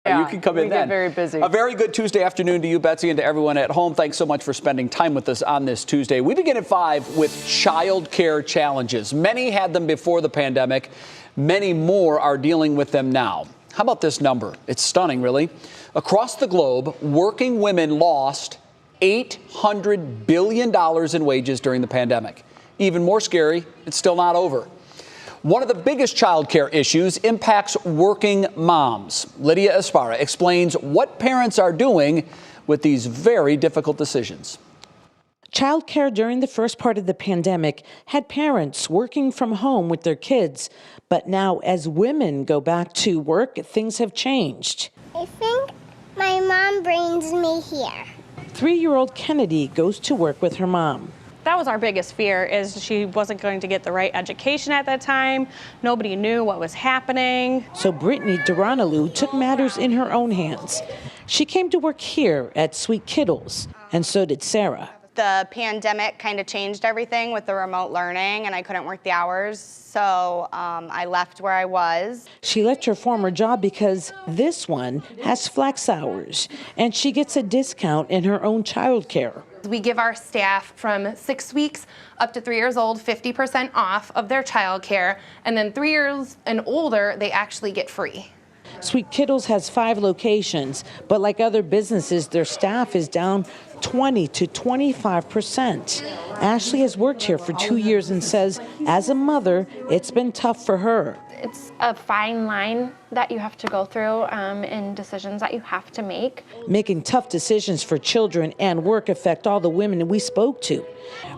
You can come in then. Get very busy. A very good Tuesday afternoon to you, Betsy, and to everyone at home. Thanks so much for spending time with us on this Tuesday. We begin at 5 with childcare challenges. Many had them before the pandemic. Many more are dealing with them now. How about this number? It's stunning, really. Across the globe, working women lost $800 billion in wages during the pandemic. Even more scary, it's still not over. One of the biggest childcare issues impacts working moms. Lydia Esparra explains what parents are doing with these very difficult decisions. Childcare during the first part of the pandemic had parents working from home with their kids. But now, as women go back to work, things have changed. I think my mom brings me here. 3-year-old Kennedy goes to work with her mom. That was our biggest fear, is she wasn't going to get the right education at that time. Nobody knew what was happening. So Brittany Duranalou took matters in her own hands. She came to work here at Sweet Kittles, and so did Sarah. The pandemic kind of changed everything with the remote learning, and I couldn't work the hours, so I left where I was. She left her former job because this one has flex hours, and she gets a discount in her own childcare. We give our staff from 6 weeks up to 3 years old 50% off of their childcare, and then 3 years and older, they actually get free. Sweet Kittles has 5 locations, but like other businesses, their staff is down 20 to 25%. Ashley has worked here for 2 years and says, as a mother, it's been tough for her. It's a fine line that you have to go through and decisions that you have to make. Making tough decisions for children and work affect all the women we spoke to.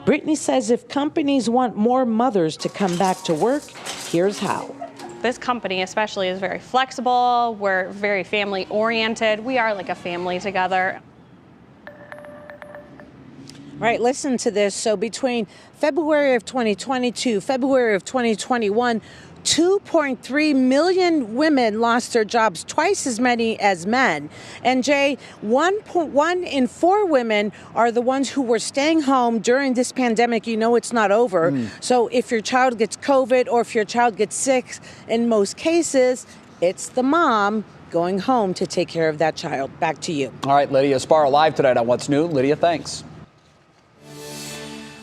Brittany says if companies want more mothers to come back to work, here's how. This company especially is very flexible. We're very family oriented. We are like a family together. All right, listen to this. So between February of 2020 to February of 2021, 2.3 million women lost their jobs, twice as many as men. And Jay, 1 in 4 women are the ones who were staying home during this pandemic. You know it's not over. So if your child gets COVID or if your child gets sick, in most cases, it's the mom going home to take care of that child. Back to you. All right, Lydia Esparra live tonight on What's New. Lydia, thanks.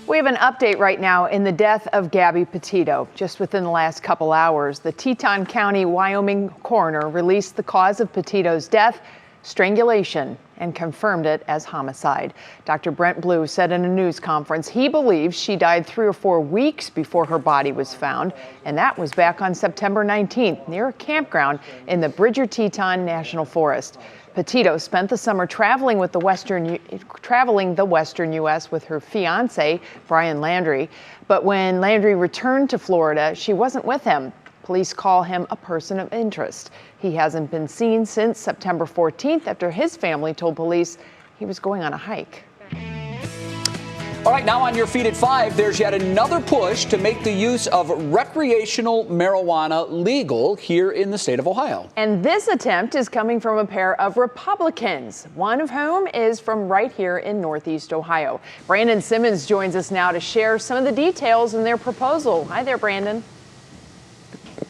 We have an update right now in the death of Gabby Petito. Just within the last couple hours, the Teton County, Wyoming coroner released the cause of Petito's death, strangulation, and confirmed it as homicide. Dr. Brent Blue said in a news conference he believes she died 3 or 4 weeks before her body was found, and that was back on September 19th near a campground in the Bridger Teton National Forest. Petito spent the summer traveling the Western U.S. with her fiancé, Brian Landry. But when Landry returned to Florida, she wasn't with him. Police call him a person of interest. He hasn't been seen since September 14th after his family told police he was going on a hike. All right, now on your feet at 5, there's yet another push to make the use of recreational marijuana legal here in the state of Ohio. And this attempt is coming from a pair of Republicans, one of whom is from right here in Northeast Ohio. Brandon Simmons joins us now to share some of the details in their proposal. Hi there, Brandon.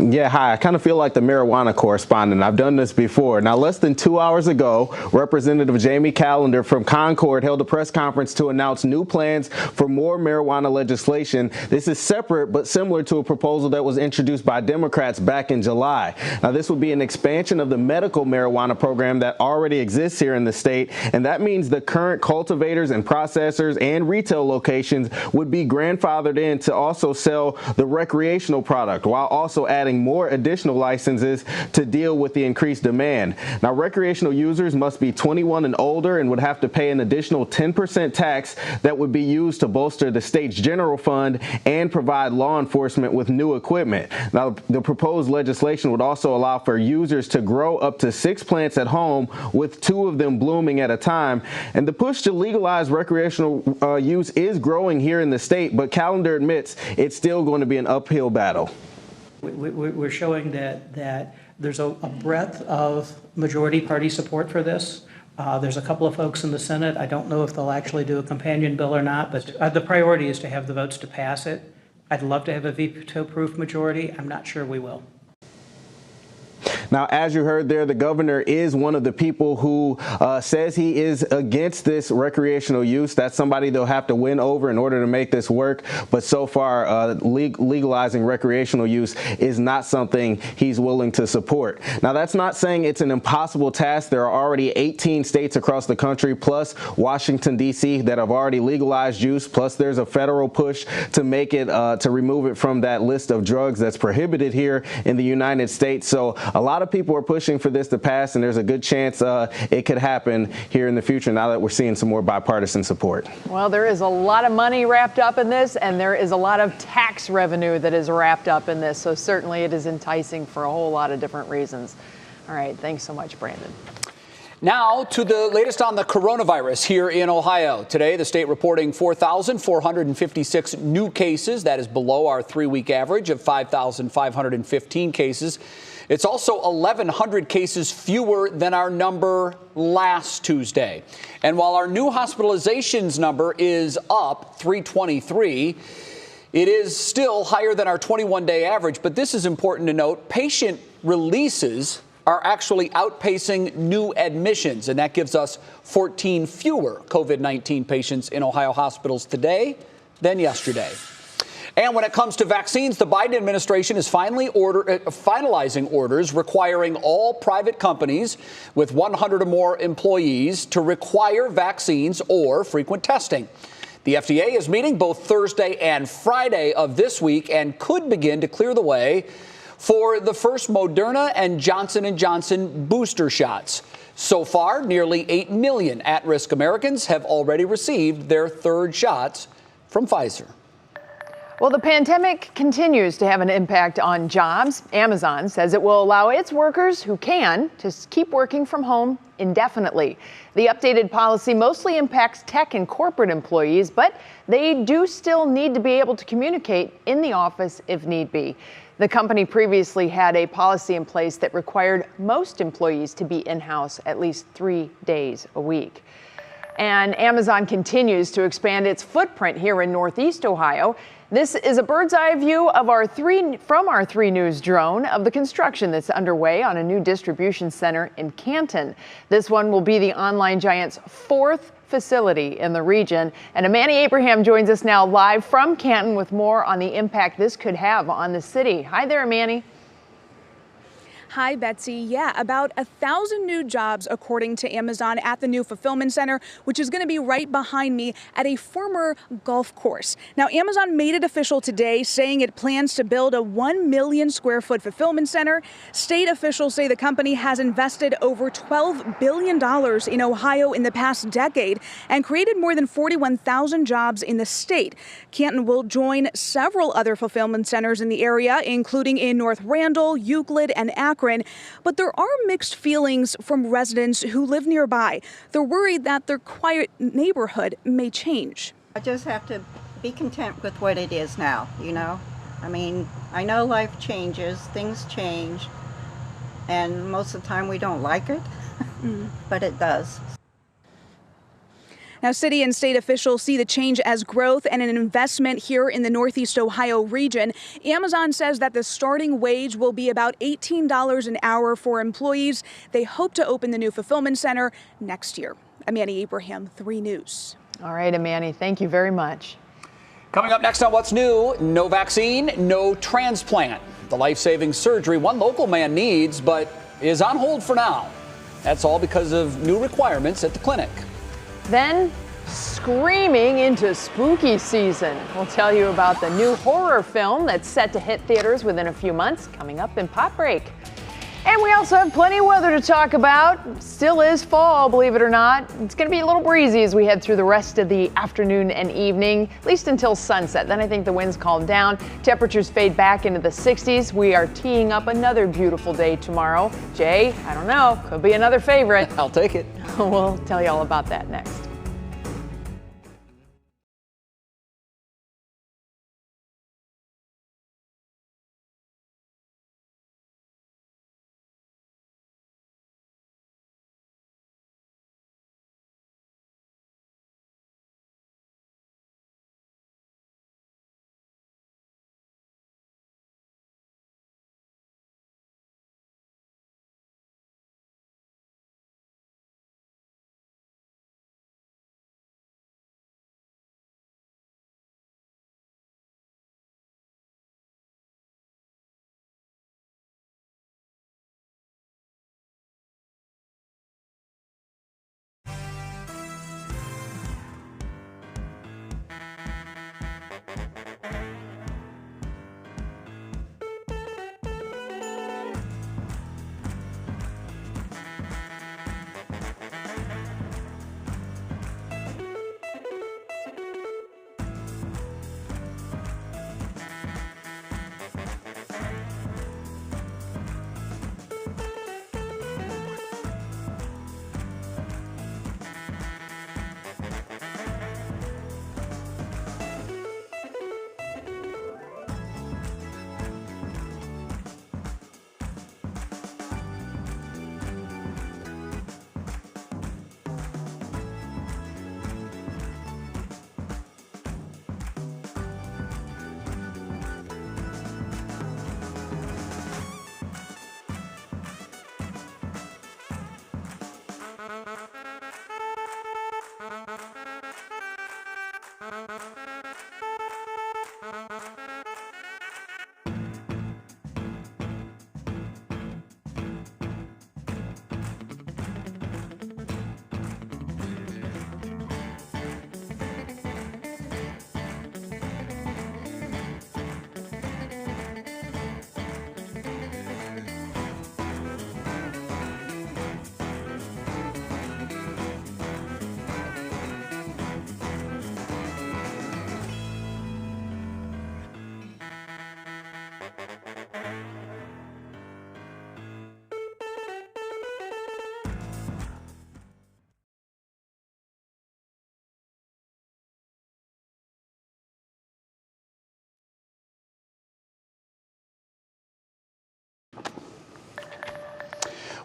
Yeah, hi. I kind of feel like the marijuana correspondent. I've done this before. Now, less than 2 hours ago, Representative Jamie Callender from Concord held a press conference to announce new plans for more marijuana legislation. This is separate but similar to a proposal that was introduced by Democrats back in July. Now, this would be an expansion of the medical marijuana program that already exists here in the state, and that means the current cultivators and processors and retail locations would be grandfathered in to also sell the recreational product, while also adding more additional licenses to deal with the increased demand. Now, recreational users must be 21 and older and would have to pay an additional 10% tax that would be used to bolster the state's general fund and provide law enforcement with new equipment. Now, the proposed legislation would also allow for users to grow up to 6 plants at home, with 2 of them blooming at a time. And the push to legalize recreational use is growing here in the state, but Callender admits it's still going to be an uphill battle. We're showing that there's a breadth of majority party support for this. There's a couple of folks in the Senate. I don't know if they'll actually do a companion bill or not, but the priority is to have the votes to pass it. I'd love to have a veto-proof majority. I'm not sure we will. Now, as you heard there, the governor is one of the people who says he is against this recreational use. That's somebody they'll have to win over in order to make this work. But so far, legalizing recreational use is not something he's willing to support. Now, that's not saying it's an impossible task. There are already 18 states across the country, plus Washington, D.C., that have already legalized use. Plus, there's a federal push to make it, to remove it from that list of drugs that's prohibited here in the United States. So a lot of people are pushing for this to pass, and there's a good chance it could happen here in the future now that we're seeing some more bipartisan support. Well, there is a lot of money wrapped up in this, and there is a lot of tax revenue that is wrapped up in this. So certainly it is enticing for a whole lot of different reasons. All right. Thanks so much, Brandon. Now to the latest on the coronavirus here in Ohio. Today, the state reporting 4,456 new cases. That is below our 3-week average of 5,515 cases. It's also 1,100 cases fewer than our number last Tuesday. And while our new hospitalizations number is up 323, it is still higher than our 21-day average. But this is important to note. Patient releases are actually outpacing new admissions, and that gives us 14 fewer COVID-19 patients in Ohio hospitals today than yesterday. And when it comes to vaccines, the Biden administration is finalizing orders requiring all private companies with 100 or more employees to require vaccines or frequent testing. The FDA is meeting both Thursday and Friday of this week and could begin to clear the way for the first Moderna and Johnson & Johnson booster shots. So far, nearly 8 million at-risk Americans have already received their third shots from Pfizer. Well, the pandemic continues to have an impact on jobs. Amazon says it will allow its workers who can to keep working from home indefinitely. The updated policy mostly impacts tech and corporate employees, but they do still need to be able to communicate in the office if need be. The company previously had a policy in place that required most employees to be in-house at least 3 days a week. And Amazon continues to expand its footprint here in Northeast Ohio. This is a bird's eye view of from our 3 News drone of the construction that's underway on a new distribution center in Canton. This one will be the online giant's 4th facility in the region. And Amani Abraham joins us now live from Canton with more on the impact this could have on the city. Hi there, Amani. Hi, Betsy. Yeah, about 1,000 new jobs, according to Amazon, at the new fulfillment center, which is going to be right behind me at a former golf course. Now, Amazon made it official today, saying it plans to build a 1 million square foot fulfillment center. State officials say the company has invested over $12 billion in Ohio in the past decade and created more than 41,000 jobs in the state. Canton will join several other fulfillment centers in the area, including in North Randall, Euclid, and Akron. But there are mixed feelings from residents who live nearby. They're worried that their quiet neighborhood may change. I just have to be content with what it is now, you know? I mean, I know life changes, things change, and most of the time we don't like it, but it does. Now, city and state officials see the change as growth and an investment here in the Northeast Ohio region. Amazon says that the starting wage will be about $18 an hour for employees. They hope to open the new fulfillment center next year. Amani Abraham, 3 News. All right, Amani, thank you very much. Coming up next on What's New, no vaccine, no transplant. The life-saving surgery one local man needs, but is on hold for now. That's all because of new requirements at the clinic. Then, screaming into spooky season. We'll tell you about the new horror film that's set to hit theaters within a few months, coming up in Pop Break. And we also have plenty of weather to talk about. Still is fall, believe it or not. It's going to be a little breezy as we head through the rest of the afternoon and evening, at least until sunset. Then I think the winds calm down. Temperatures fade back into the 60s. We are teeing up another beautiful day tomorrow. Jay, I don't know, could be another favorite. I'll take it. We'll tell you all about that next.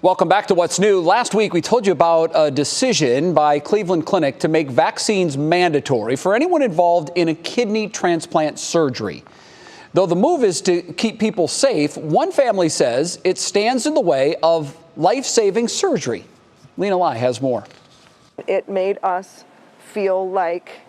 Welcome back to What's New. Last week, we told you about a decision by Cleveland Clinic to make vaccines mandatory for anyone involved in a kidney transplant surgery. Though the move is to keep people safe, one family says it stands in the way of life-saving surgery. Lena Lai has more. It made us feel like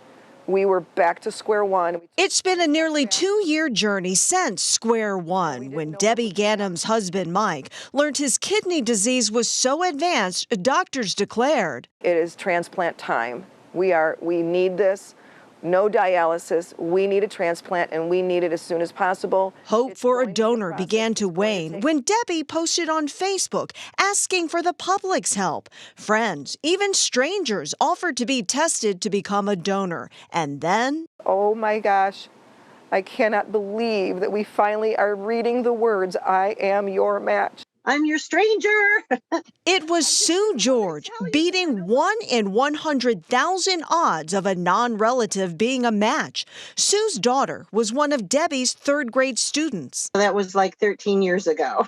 we were back to square one. It's been a nearly 2-year journey since square one, when Debbie Gannam's husband, Mike, learned his kidney disease was so advanced, doctors declared. It is transplant time. We need this. No dialysis. We need a transplant, and we need it as soon as possible. Hope for a donor began to wane when Debbie posted on Facebook asking for the public's help. Friends, even strangers, offered to be tested to become a donor. And then, oh my gosh, I cannot believe that we finally are reading the words, "I am your match." I'm your stranger. It was Sue George beating 1 in 100,000 odds of a non-relative being a match. Sue's daughter was one of Debbie's third-grade students. That was like 13 years ago,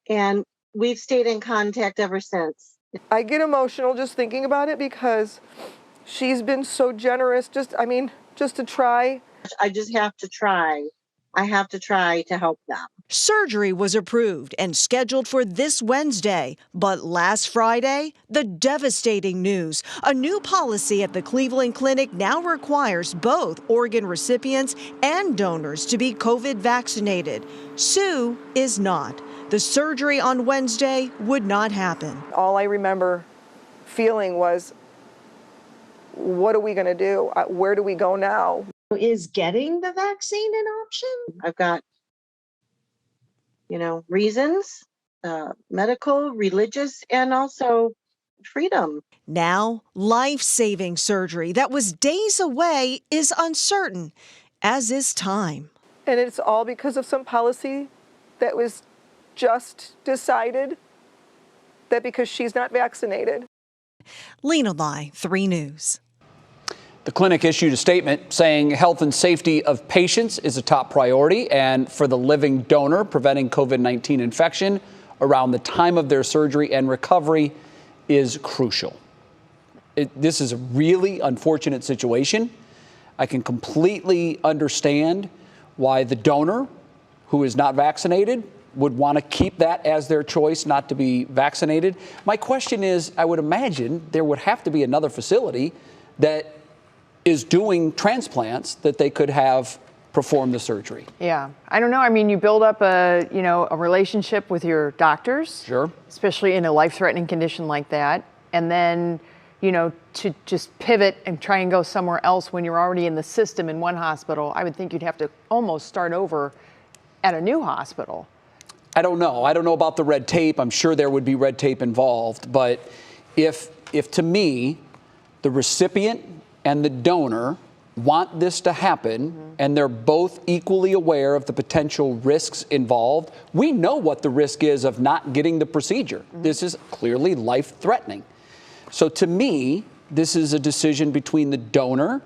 and we've stayed in contact ever since. I get emotional just thinking about it because she's been so generous. Just to try. I just have to try. I have to try to help them. Surgery was approved and scheduled for this Wednesday, but last Friday, the devastating news. A new policy at the Cleveland Clinic now requires both organ recipients and donors to be COVID vaccinated. Sue is not. The surgery on Wednesday would not happen. All I remember feeling was, what are we going to do? Where do we go now? Is getting the vaccine an option? I've got, reasons, medical, religious, and also freedom. Now, life-saving surgery that was days away is uncertain, as is time. And it's all because of some policy that was just decided that because she's not vaccinated. Lena Lai, 3 News. The clinic issued a statement saying health and safety of patients is a top priority, and for the living donor, preventing COVID-19 infection around the time of their surgery and recovery is crucial. This is a really unfortunate situation. I can completely understand why the donor who is not vaccinated would want to keep that as their choice not to be vaccinated. My question is, I would imagine there would have to be another facility that is doing transplants that they could have perform the surgery. Yeah, I don't know. I mean, you build up a relationship with your doctors, sure, especially in a life-threatening condition like that, and then, to just pivot and try and go somewhere else when you're already in the system in one hospital. I would think you'd have to almost start over at a new hospital. I don't know. I don't know about the red tape. I'm sure there would be red tape involved, but if to me, the recipient and the donor want this to happen, and they're both equally aware of the potential risks involved. We know what the risk is of not getting the procedure. This is clearly life-threatening. So to me, this is a decision between the donor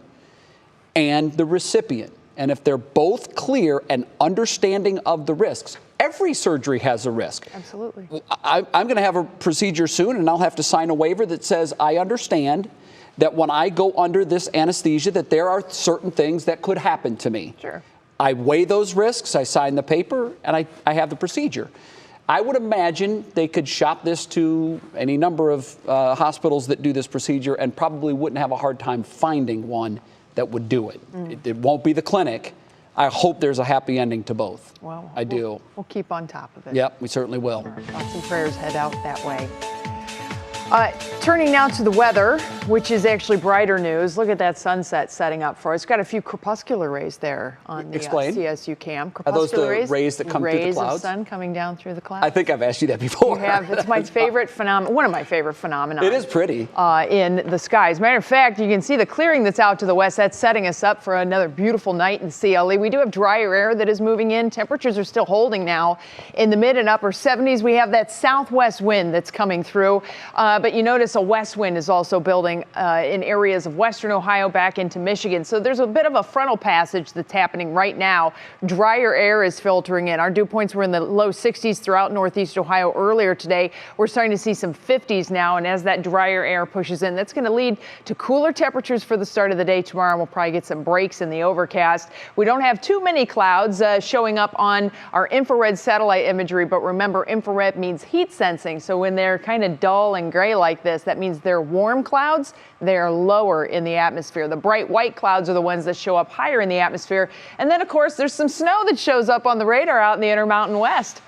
and the recipient. And if they're both clear and understanding of the risks, every surgery has a risk. Absolutely. I'm going to have a procedure soon, and I'll have to sign a waiver that says I understand that when I go under this anesthesia, that there are certain things that could happen to me. Sure. I weigh those risks, I sign the paper, and I have the procedure. I would imagine they could shop this to any number of hospitals that do this procedure and probably wouldn't have a hard time finding one that would do it. It won't be the clinic. I hope there's a happy ending to both. Well, I do. We'll keep on top of it. Yep, we certainly will. Thoughts and prayers head out that way. Turning now to the weather, which is actually brighter news. Look at that sunset setting up for us. Got a few crepuscular rays there on the CSU cam. Are those the rays that come through the clouds? Rays of sun coming down through the clouds. I think I've asked you that before. You have. It's my favorite phenomenon. One of my favorite phenomena. It is pretty. In the skies. Matter of fact, you can see the clearing that's out to the west. That's setting us up for another beautiful night in CLE. We do have drier air that is moving in. Temperatures are still holding now in the mid and upper 70s. We have that southwest wind that's coming through. But you notice a west wind is also building traveling in areas of western Ohio back into Michigan. So there's a bit of a frontal passage that's happening right now. Drier air is filtering in. Our dew points were in the low 60s throughout northeast Ohio earlier today. We're starting to see some 50s now, and as that drier air pushes in, that's going to lead to cooler temperatures for the start of the day tomorrow. We'll probably get some breaks in the overcast. We don't have too many clouds showing up on our infrared satellite imagery, but remember, infrared means heat sensing. So when they're kind of dull and gray like this, that means they're warm clouds. They're lower in the atmosphere. The bright white clouds are the ones that show up higher in the atmosphere. And then, of course, there's some snow that shows up on the radar out in the Intermountain West.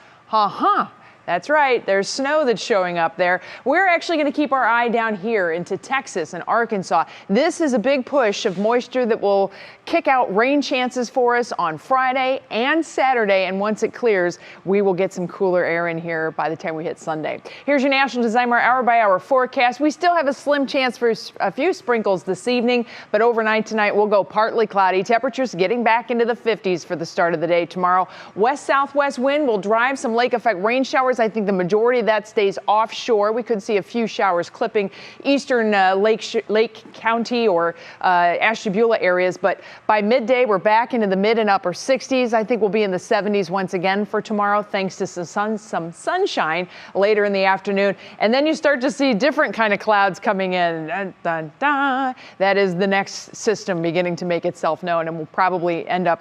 That's right, there's snow that's showing up there. We're actually going to keep our eye down here into Texas and Arkansas. This is a big push of moisture that will kick out rain chances for us on Friday and Saturday. And once it clears, we will get some cooler air in here by the time we hit Sunday. Here's your National Design hour-by-hour forecast. We still have a slim chance for a few sprinkles this evening, but overnight tonight we'll go partly cloudy. Temperatures getting back into the 50s for the start of the day tomorrow. West-southwest wind will drive some lake effect rain showers. I think the majority of that stays offshore. We could see a few showers clipping eastern Lake County or Ashtabula areas, but by midday we're back into the mid and upper 60s. I think we'll be in the 70s once again for tomorrow, thanks to some sunshine later in the afternoon. And then you start to see different kind of clouds coming in. Dun, dun, dun. That is the next system beginning to make itself known, and we'll probably end up,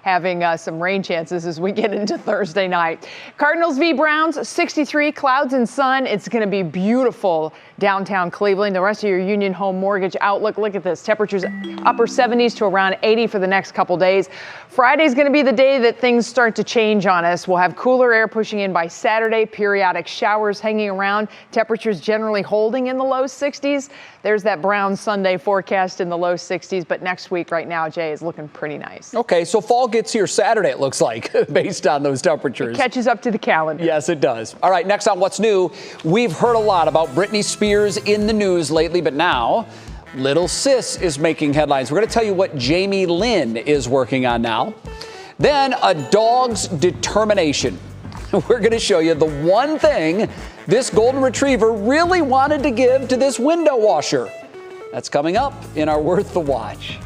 having some rain chances as we get into Thursday night. Cardinals v. Browns, 63, clouds and sun. It's going to be beautiful downtown Cleveland. The rest of your Union Home Mortgage outlook, look at this. Temperatures upper 70s to around 80 for the next couple days. Friday's going to be the day that things start to change on us. We'll have cooler air pushing in by Saturday, periodic showers hanging around, temperatures generally holding in the low 60s. There's that brown Sunday forecast in the low 60s, but next week right now, Jay, is looking pretty nice. Okay, so fall gets here Saturday, it looks like, based on those temperatures. It catches up to the calendar. Yes, it does. All right, next on What's New, we've heard a lot about Britney Spears in the news lately, but now Little Sis is making headlines. We're going to tell you what Jamie Lynn is working on now. Then a dog's determination. We're going to show you the one thing this golden retriever really wanted to give to this window washer. That's coming up in our Worth the Watch.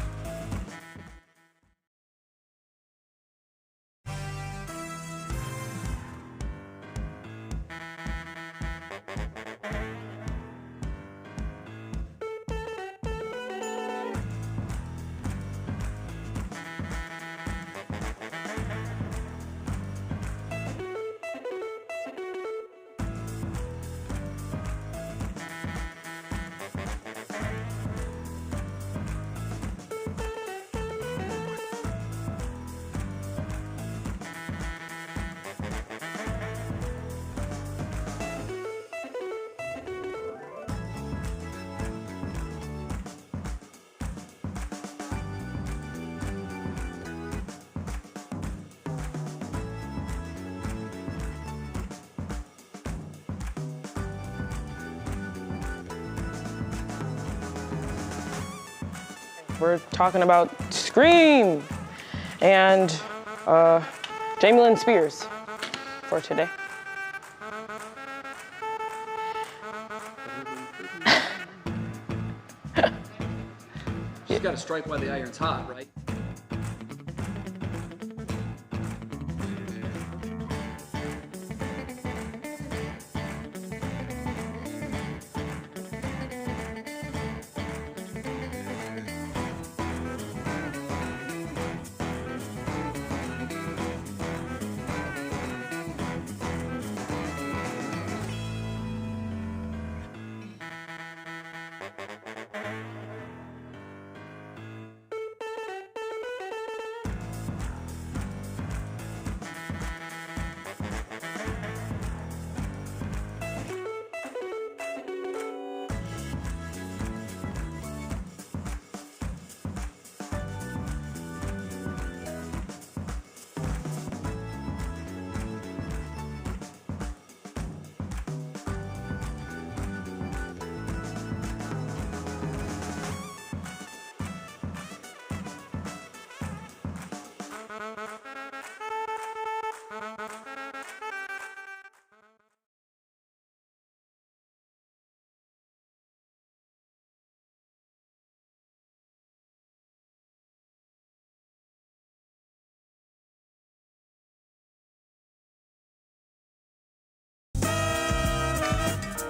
We're talking about Scream and Jamie Lynn Spears for today. She's got to strike while the iron's hot, right?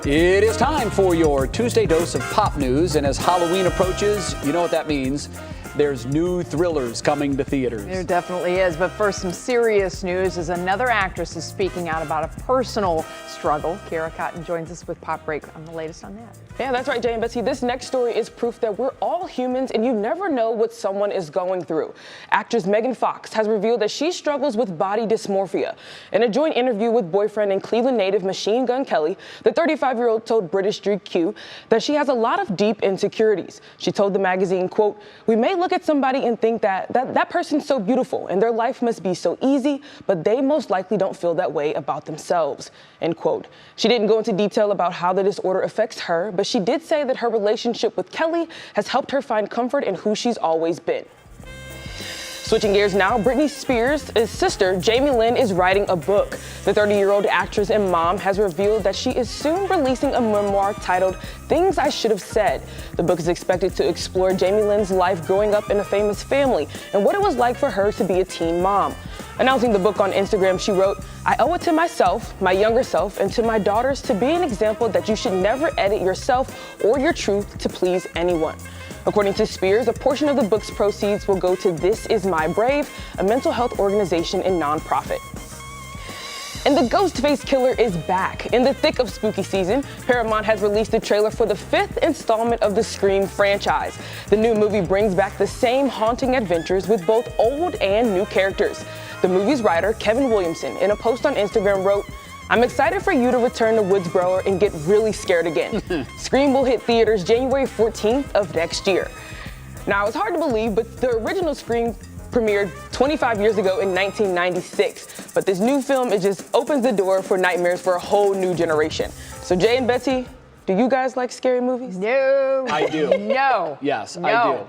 It is time for your Tuesday dose of pop news, and as Halloween approaches, you know what that means. There's new thrillers coming to theaters. There definitely is, but first, some serious news as another actress is speaking out about a personal struggle. Kara Cotton joins us with Pop Break on the latest on that. Yeah, that's right, Jay and Betsy. This next story is proof that we're all humans and you never know what someone is going through. Actress Megan Fox has revealed that she struggles with body dysmorphia. In a joint interview with boyfriend and Cleveland native Machine Gun Kelly, the 35-year-old told British GQ that she has a lot of deep insecurities. She told the magazine, quote, "We may look at somebody and think that person's so beautiful and their life must be so easy, but they most likely don't feel that way about themselves," end quote. She didn't go into detail about how the disorder affects her, but she did say that her relationship with Kelly has helped her find comfort in who she's always been. Switching gears now, Britney Spears' sister, Jamie Lynn, is writing a book. The 30-year-old actress and mom has revealed that she is soon releasing a memoir titled Things I Should Have Said. The book is expected to explore Jamie Lynn's life growing up in a famous family and what it was like for her to be a teen mom. Announcing the book on Instagram, she wrote, "I owe it to myself, my younger self, and to my daughters to be an example that you should never edit yourself or your truth to please anyone." According to Spears, a portion of the book's proceeds will go to This Is My Brave, a mental health organization and nonprofit. And the Ghostface Killer is back. In the thick of spooky season, Paramount has released a trailer for the 5th installment of the Scream franchise. The new movie brings back the same haunting adventures with both old and new characters. The movie's writer, Kevin Williamson, in a post on Instagram wrote, "I'm excited for you to return to Woodsboro and get really scared again." Scream will hit theaters January 14th of next year. Now, it's hard to believe, but the original Scream premiered 25 years ago in 1996. But this new film, it just opens the door for nightmares for a whole new generation. So Jay and Betsy, do you guys like scary movies? No. I do. No. Yes, No. I do.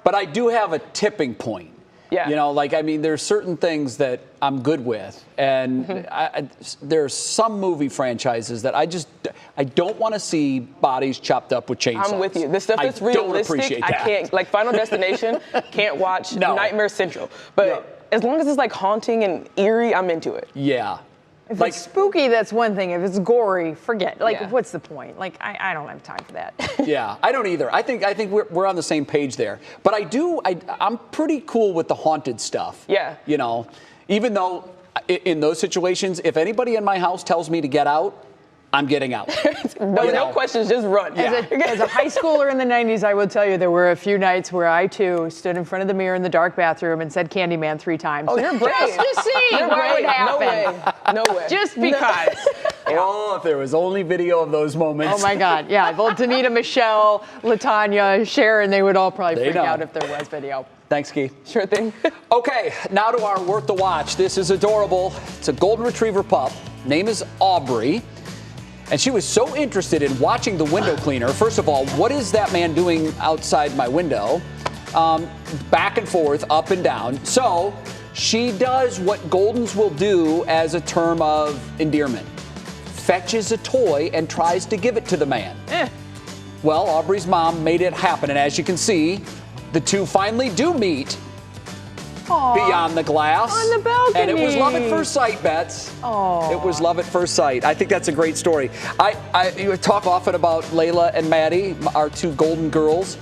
But I do have a tipping point. Yeah. You know, like, I mean, there's certain things that I'm good with. And there's some movie franchises that I don't want to see bodies chopped up with chainsaws. I'm with you. The stuff that's I don't realistic, appreciate I that. can't, like Final Destination, can't watch No. Nightmare Central. But as long as it's like haunting and eerie, I'm into it. Yeah. If Like- it's spooky, that's one thing. If it's gory, forget. Like, Yeah. what's the point? Like, I don't have time for that. Yeah, I don't either. I think we're on the same page there. But I'm pretty cool with the haunted stuff. Yeah. You know, even though in those situations, if anybody in my house tells me to get out, I'm getting out. No questions, just run. Yeah. As a high schooler in the 90s, I will tell you there were a few nights where I, too, stood in front of the mirror in the dark bathroom and said Candyman 3 times. Oh, you're brave. Just to see You're what brave. would happen. No way. No way. Just because. Oh, if there was only video of those moments. Oh, my God. Yeah. Well, Danita, Michelle, LaTanya, Sharon, they would all probably They freak know. out if there was video. Thanks, Key. Sure thing. Okay, now to our worth the watch. This is adorable. It's a golden retriever pup. Name is Aubrey. And she was so interested in watching the window cleaner. First of all, what is that man doing outside my window? Back and forth, up and down. So she does what Goldens will do as a term of endearment. Fetches a toy and tries to give it to the man. Well, Aubrey's mom made it happen. And as you can see, the two finally do meet beyond the glass. On the balcony. And it was love at first sight, Bets. Aw. It was love at first sight. I think that's a great story. You talk often about Layla and Maddie, our two golden girls.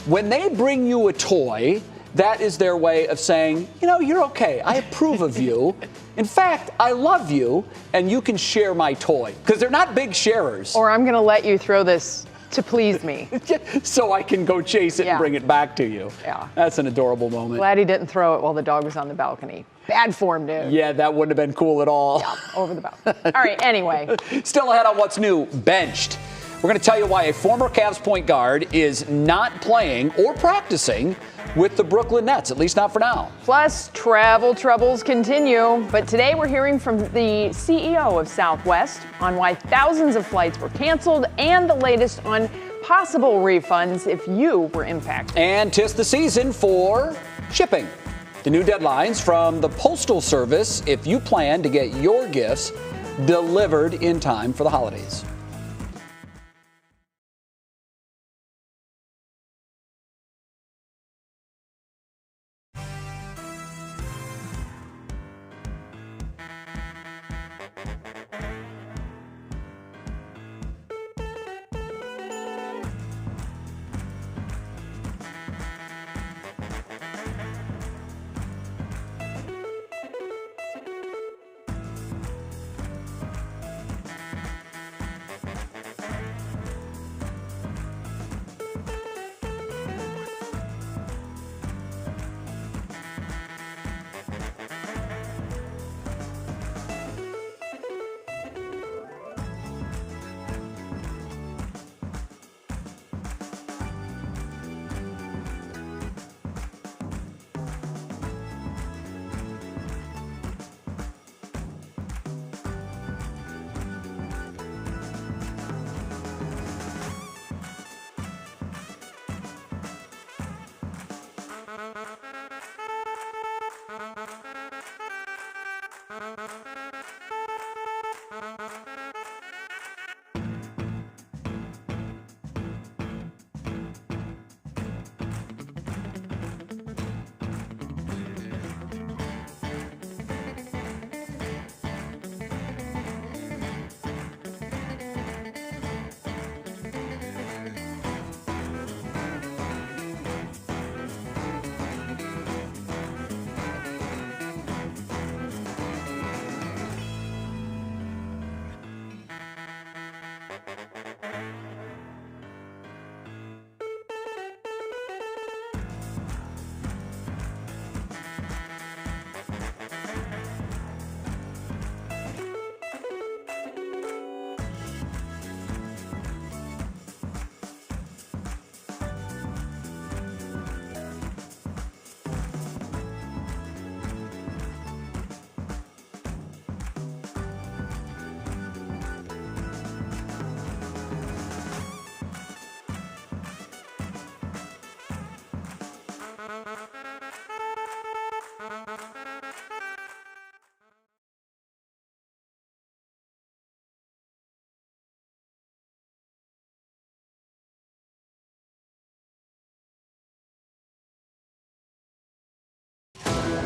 When they bring you a toy, that is their way of saying, you know, you're okay. I approve of you. In fact, I love you, and you can share my toy. Because they're not big sharers. Or I'm going to let you throw this to please me. So I can go chase it and bring it back to you. Yeah. That's an adorable moment. Glad he didn't throw it while the dog was on the balcony. Bad form, dude. Yeah, that wouldn't have been cool at all. Yeah, over the balcony. All right, anyway. Still ahead on what's new, benched. We're going to tell you why a former Cavs point guard is not playing or practicing with the Brooklyn Nets, at least not for now. Plus, travel troubles continue. But today we're hearing from the CEO of Southwest on why thousands of flights were canceled and the latest on possible refunds if you were impacted. And 'tis the season for shipping. The new deadlines from the Postal Service if you plan to get your gifts delivered in time for the holidays.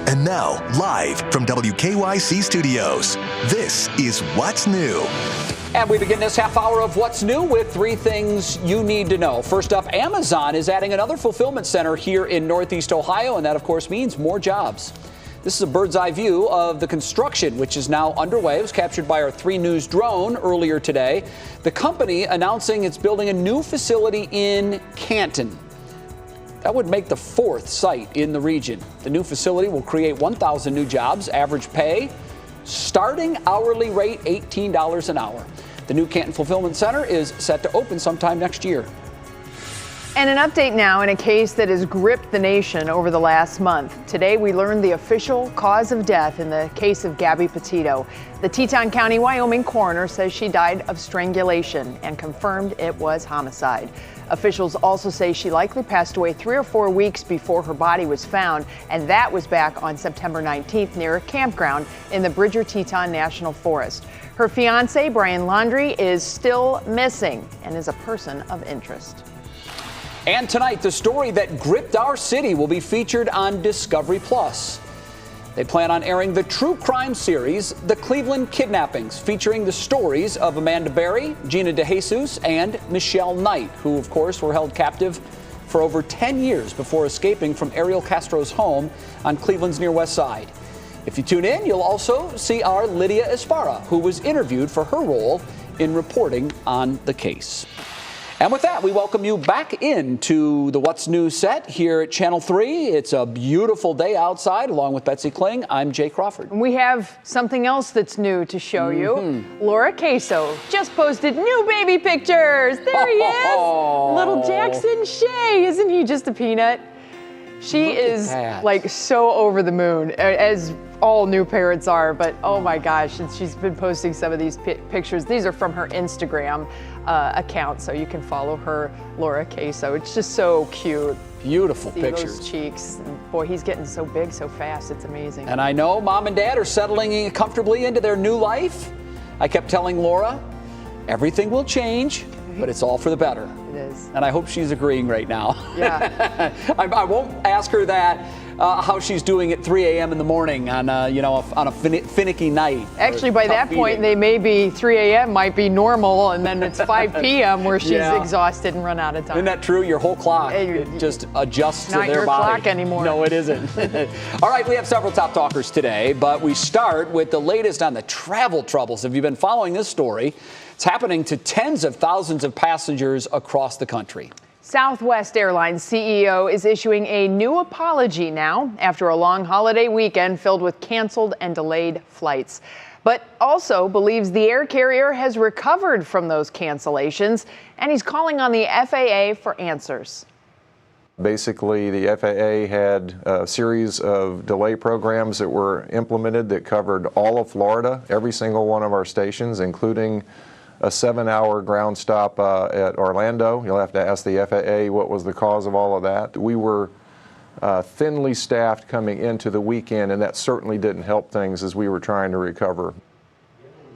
And now, live from WKYC Studios, this is What's New. And we begin this half hour of What's New with 3 things you need to know. First up, Amazon is adding another fulfillment center here in Northeast Ohio, and that, of course, means more jobs. This is a bird's eye view of the construction, which is now underway. It was captured by our 3 News drone earlier today. The company announcing it's building a new facility in Canton. That would make the 4th site in the region. The new facility will create 1,000 new jobs, average pay, starting hourly rate $18 an hour. The new Canton Fulfillment Center is set to open sometime next year. And an update now in a case that has gripped the nation over the last month. Today we learned the official cause of death in the case of Gabby Petito. The Teton County, Wyoming coroner says she died of strangulation and confirmed it was homicide. Officials also say she likely passed away 3 or 4 weeks before her body was found, and that was back on September 19th near a campground in the Bridger-Teton National Forest. Her fiancé, Brian Laundrie, is still missing and is a person of interest. And tonight, the story that gripped our city will be featured on Discovery Plus. They plan on airing the true crime series, The Cleveland Kidnappings, featuring the stories of Amanda Berry, Gina DeJesus, and Michelle Knight, who, of course, were held captive for over 10 years before escaping from Ariel Castro's home on Cleveland's near west side. If you tune in, you'll also see our Lydia Esparra, who was interviewed for her role in reporting on the case. And with that, we welcome you back into the What's New set here at Channel 3. It's a beautiful day outside. Along with Betsy Kling, I'm Jay Crawford. We have something else that's new to show you. Laura Queso just posted new baby pictures. There he is. Little Jackson Shea. Isn't he just a peanut? She is like so over the moon, as all new parents are, but oh my gosh, and she's been posting some of these pictures. These are from her Instagram account, so you can follow her, Laura Queso. It's just so cute. Beautiful See pictures. Those cheeks. And boy, he's getting so big so fast. It's amazing. And I know Mom and Dad are settling comfortably into their new life. I kept telling Laura, everything will change, but it's all for the better. It is. And I hope she's agreeing right now. Yeah. I won't ask her that, how she's doing at 3 a.m. in the morning on a finicky night. Actually, by that point, they may be 3 a.m. might be normal, and then it's 5 p.m. where she's exhausted and run out of time. Isn't that true? Your whole clock just adjusts to their body. Not your clock anymore. No, it isn't. All right, we have several top talkers today, but we start with the latest on the travel troubles. Have you been following this story? It's happening to tens of thousands of passengers across the country. Southwest Airlines CEO is issuing a new apology now after a long holiday weekend filled with canceled and delayed flights, but also believes the air carrier has recovered from those cancellations, and he's calling on the FAA for answers. Basically, the FAA had a series of delay programs that were implemented that covered all of Florida, every single one of our stations, including a 7-hour ground stop at Orlando. You'll have to ask the FAA what was the cause of all of that. We were thinly staffed coming into the weekend, and that certainly didn't help things as we were trying to recover.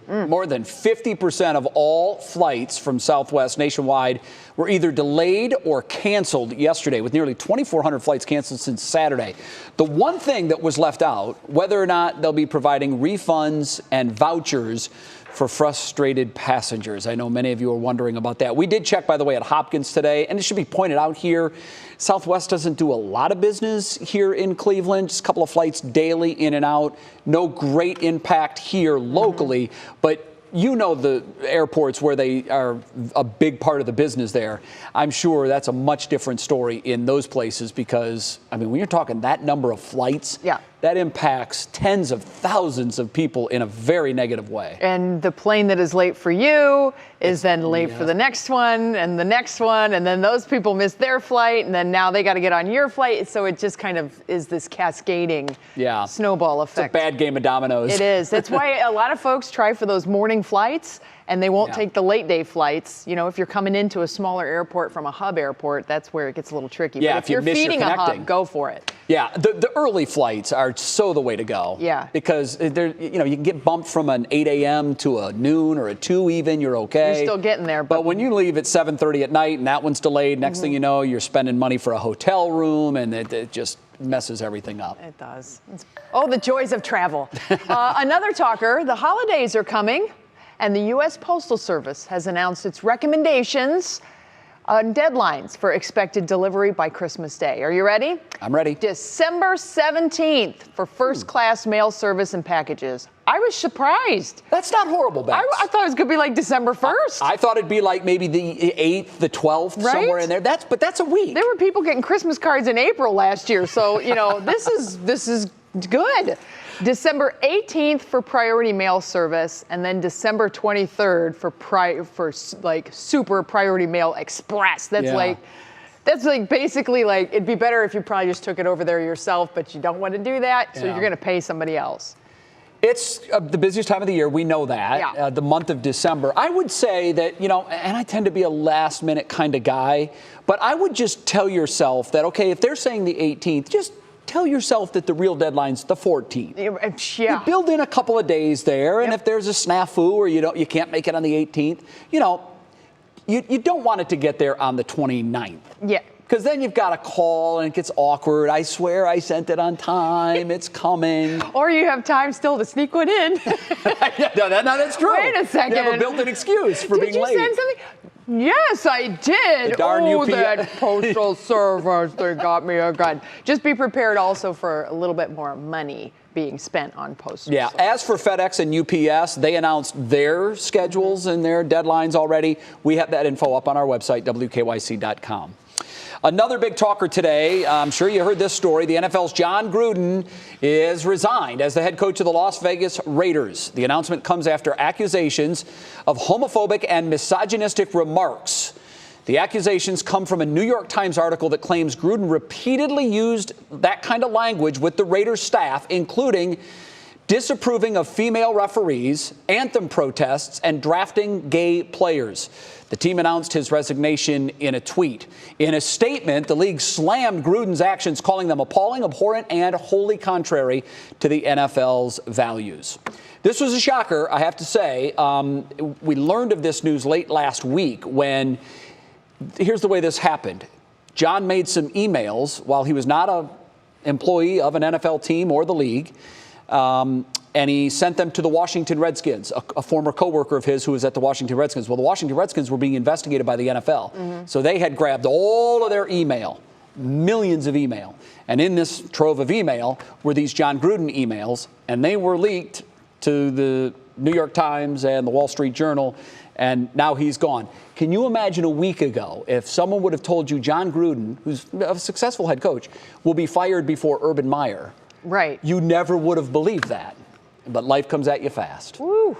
More than 50% of all flights from Southwest nationwide were either delayed or canceled yesterday, with nearly 2,400 flights canceled since Saturday. The one thing that was left out, whether or not they'll be providing refunds and vouchers for frustrated passengers. I know many of you are wondering about that. We did check, by the way, at Hopkins today, and it should be pointed out here, Southwest doesn't do a lot of business here in Cleveland, just a couple of flights daily in and out. No great impact here locally, but you know the airports where they are a big part of the business there. I'm sure that's a much different story in those places because, I mean, when you're talking that number of flights, that impacts tens of thousands of people in a very negative way. And the plane that is late for you is then late for the next one, and then those people miss their flight, and then now they got to get on your flight. So it just kind of is this cascading snowball effect. It's a bad game of dominoes. It is. That's why a lot of folks try for those morning flights, and they won't take the late day flights. You know, if you're coming into a smaller airport from a hub airport, that's where it gets a little tricky. Yeah, but if you're feeding a hub, go for it. Yeah, the early flights are so the way to go. Yeah. Because you can get bumped from an 8 a.m. to a noon or a 2 even, you're okay. You're still getting there. But when you leave at 7:30 at night and that one's delayed, next thing you know, you're spending money for a hotel room, and messes everything up. It does. Oh, the joys of travel. Another talker, the holidays are coming, and the U.S. Postal Service has announced its recommendations on deadlines for expected delivery by Christmas Day. Are you ready? I'm ready. December 17th for first-class mail service and packages. I was surprised. That's not horrible, Beth. I thought it was going to be like December 1st. I thought it'd be like maybe the 8th, the 12th, somewhere in there. But that's a week. There were people getting Christmas cards in April last year, so this is good. December 18th for priority mail service, and then December 23rd for super priority mail express. That's like basically like it'd be better if you probably just took it over there yourself, but you don't want to do that, so you're going to pay somebody else. It's the busiest time of the year. We know that. The month of December. I would say that, and I tend to be a last minute kind of guy, but I would just tell yourself that, okay, if they're saying the 18th, just tell yourself that the real deadline's the 14th. You build in a couple of days there, and if there's a snafu or you can't make it on the 18th, you don't want it to get there on the 29th. Yeah. Because then you've got to call and it gets awkward. I swear I sent it on time. It's coming. Or you have time still to sneak one in. No, that's true. Wait a second. You have a built-in excuse for being late. Did you send something? Yes, I did. The darn UPS. That postal service, they got me a gun. Just be prepared also for a little bit more money being spent on postal service. As for FedEx and UPS, they announced their schedules and their deadlines already. We have that info up on our website, WKYC.com. Another big talker today, I'm sure you heard this story. The NFL's John Gruden is resigned as the head coach of the Las Vegas Raiders. The announcement comes after accusations of homophobic and misogynistic remarks. The accusations come from a New York Times article that claims Gruden repeatedly used that kind of language with the Raiders staff, including disapproving of female referees, anthem protests, and drafting gay players. The team announced his resignation in a tweet. In a statement, the league slammed Gruden's actions, calling them appalling, abhorrent, and wholly contrary to the NFL's values. This was a shocker, I have to say. We learned of this news late last week when, here's the way this happened. John made some emails while he was not an employee of an NFL team or the league. And he sent them to the Washington Redskins, a former coworker of his who was at the Washington Redskins. Well, the Washington Redskins were being investigated by the NFL. So they had grabbed all of their email, millions of email. And in this trove of email were these John Gruden emails, and they were leaked to the New York Times and the Wall Street Journal, and now he's gone. Can you imagine a week ago if someone would have told you John Gruden, who's a successful head coach, will be fired before Urban Meyer? Right. You never would have believed that. But life comes at you fast. Woo.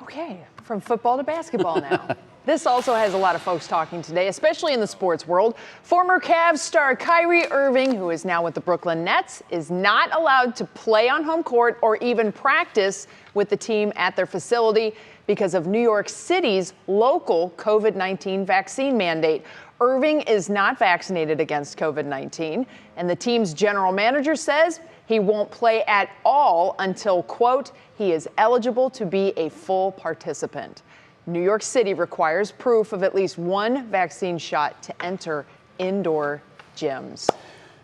Okay, from football to basketball now. This also has a lot of folks talking today, especially in the sports world. Former Cavs star Kyrie Irving, who is now with the Brooklyn Nets, is not allowed to play on home court or even practice with the team at their facility because of New York City's local COVID-19 vaccine mandate. Irving is not vaccinated against COVID-19, and the team's general manager says he won't play at all until, quote, he is eligible to be a full participant. New York City requires proof of at least one vaccine shot to enter indoor gyms.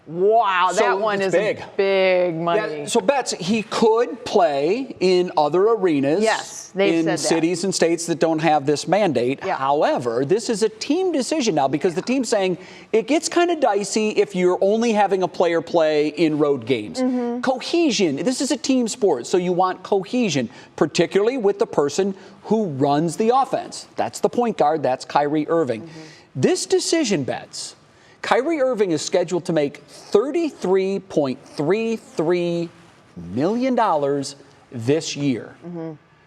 Wow, that one is big money. Yeah, so, Betsy, he could play in other arenas. Yes, they've said in cities and states that don't have this mandate. Yeah. However, this is a team decision now because the team's saying it gets kind of dicey if you're only having a player play in road games. Cohesion. This is a team sport, so you want cohesion, particularly with the person who runs the offense. That's the point guard. That's Kyrie Irving. This decision, Bets, Kyrie Irving is scheduled to make $33.33 million this year.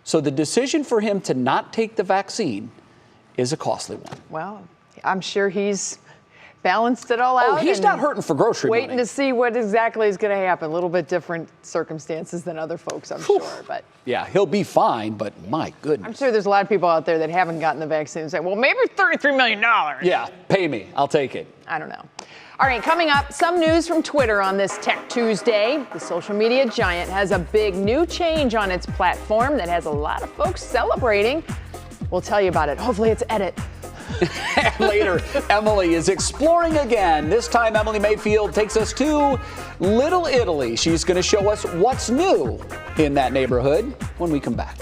So the decision for him to not take the vaccine is a costly one. Well, I'm sure he's balanced it all out. Oh, he's not hurting for grocery money. Waiting to see what exactly is going to happen. A little bit different circumstances than other folks, I'm sure. But yeah, he'll be fine, but my goodness. I'm sure there's a lot of people out there that haven't gotten the vaccine and say, well, maybe $33 million. Yeah, pay me. I'll take it. I don't know. All right, coming up, some news from Twitter on this Tech Tuesday. The social media giant has a big new change on its platform that has a lot of folks celebrating. We'll tell you about it. Hopefully it's edit. Later, Emily is exploring again. This time, Emily Mayfield takes us to Little Italy. She's going to show us what's new in that neighborhood when we come back.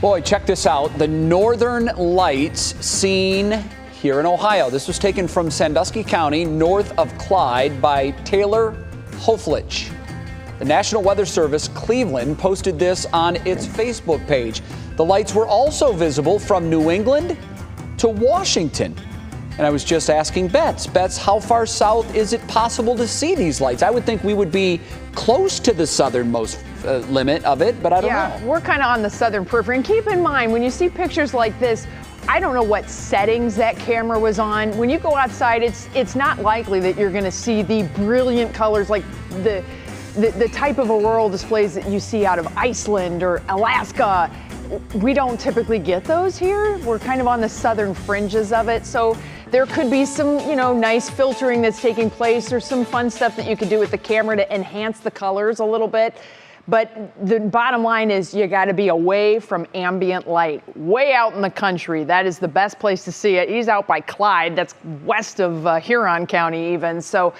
Boy, check this out. The northern lights seen here in Ohio. This was taken from Sandusky County, north of Clyde, by Taylor Hoflich. The National Weather Service Cleveland posted this on its Facebook page. The lights were also visible from New England to Washington. And I was just asking Bets, how far south is it possible to see these lights? I would think we would be close to the southernmost limit of it, but I don't know. Yeah, we're kind of on the southern periphery. And keep in mind, when you see pictures like this, I don't know what settings that camera was on. When you go outside, it's not likely that you're going to see the brilliant colors like the type of auroral displays that you see out of Iceland or Alaska. We don't typically get those here. We're kind of on the southern fringes of it. So there could be some, nice filtering that's taking place or some fun stuff that you could do with the camera to enhance the colors a little bit. But the bottom line is you got to be away from ambient light, way out in the country. That is the best place to see it. He's out by Clyde. That's west of Huron County even. So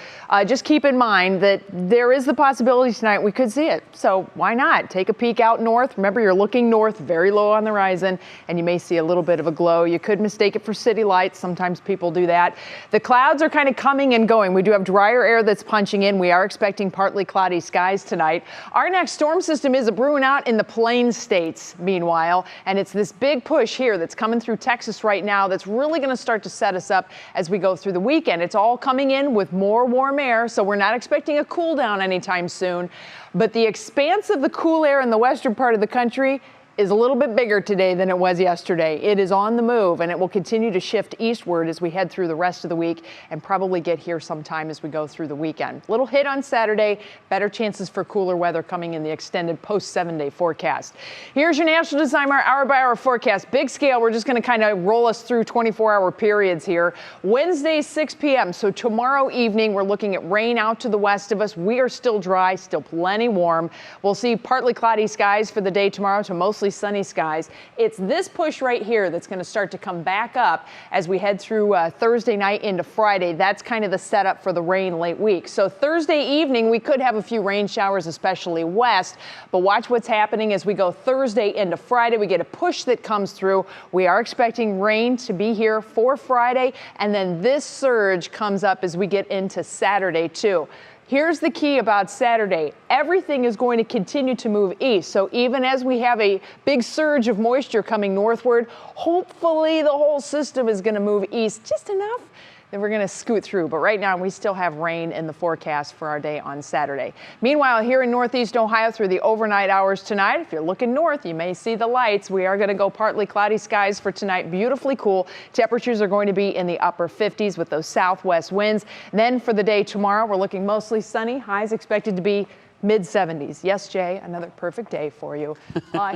just keep in mind that there is the possibility tonight we could see it. So why not? Take a peek out north. Remember, you're looking north, very low on the horizon, and you may see a little bit of a glow. You could mistake it for city lights. Sometimes people do that. The clouds are kind of coming and going. We do have drier air that's punching in. We are expecting partly cloudy skies tonight. Our next storm system is brewing out in the Plains states, meanwhile, and it's this big push here that's coming through Texas right now that's really going to start to set us up as we go through the weekend. It's all coming in with more warm air, so we're not expecting a cool down anytime soon, but the expanse of the cool air in the western part of the country is a little bit bigger today than it was yesterday. It is on the move, and it will continue to shift eastward as we head through the rest of the week and probably get here sometime as we go through the weekend. Little hit on Saturday, better chances for cooler weather coming in the extended post 7-day forecast. Here's your National Design hour by hour forecast. Big scale, we're just going to kind of roll us through 24-hour periods here. Wednesday, 6 p.m., so tomorrow evening, we're looking at rain out to the west of us. We are still dry, still plenty warm. We'll see partly cloudy skies for the day tomorrow to mostly mostly sunny skies. It's this push right here that's going to start to come back up as we head through Thursday night into Friday. That's kind of the setup for the rain late week. So Thursday evening, we could have a few rain showers, especially west. But watch what's happening as we go Thursday into Friday. We get a push that comes through. We are expecting rain to be here for Friday. And then this surge comes up as we get into Saturday, too. Here's the key about Saturday. Everything is going to continue to move east. So even as we have a big surge of moisture coming northward, hopefully the whole system is going to move east just enough that we're going to scoot through. But right now we still have rain in the forecast for our day on Saturday. Meanwhile, here in Northeast Ohio through the overnight hours tonight, if you're looking north, you may see the lights. We are going to go partly cloudy skies for tonight, beautifully cool. Temperatures are going to be in the upper 50s with those southwest winds. Then for the day tomorrow, we're looking mostly sunny. Highs expected to be mid-70s. Yes, Jay, another perfect day for you.